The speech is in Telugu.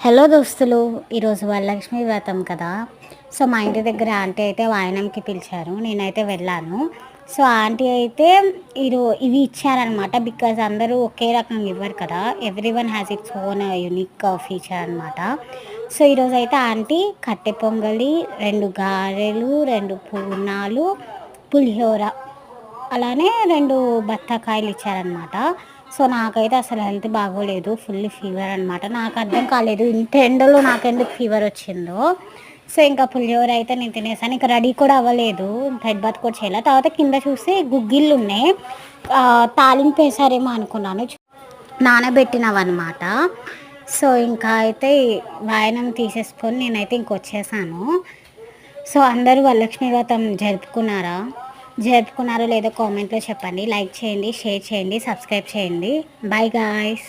హలో దోస్తులు, ఈరోజు వరలక్ష్మి వ్రతం కదా. సో మా ఇంటి దగ్గర ఆంటీ అయితే వాయనంకి పిలిచారు, నేనైతే వెళ్ళాను. సో ఆంటీ అయితే ఇవి ఇచ్చారనమాట. బికాజ్ అందరూ ఒకే రకంగా ఇవ్వరు కదా, every one has its own unique feature అనమాట. సో ఈరోజు అయితే ఆంటీ కట్టె పొంగలి, 2 గారెలు, 2 పూర్ణాలు, పులిహోర, అలానే 2 బత్తాకాయలు ఇచ్చారనమాట. సో నాకైతే అసలు హెల్త్ బాగోలేదు, ఫుల్ ఫీవర్ అనమాట. నాకు అర్థం కాలేదు ఇంత ఎండలో నాకెందుకు ఫీవర్ వచ్చిందో. సో ఇంకా పులిహోర అయితే నేను తినేసాను. ఇంకా రెడీ కూడా అవ్వలేదు, ఇంకా హెడ్ బాత్ కూడా చేయలేదు. తర్వాత కింద చూసి గుగ్గిళ్ళు ఉన్నాయి, తాలింపు వేసారేమో అనుకున్నాను, నానబెట్టినవన్నమాట. సో ఇంకా అయితే వాయనం తీసేసుకొని నేనైతే ఇంకొచ్చేసాను. సో అందరూ వరలక్ష్మి వ్రతం జరుపుకున్నారో లేదో కామెంట్లో చెప్పండి. లైక్ చేయండి, షేర్ చేయండి, సబ్స్క్రైబ్ చేయండి. Bye guys.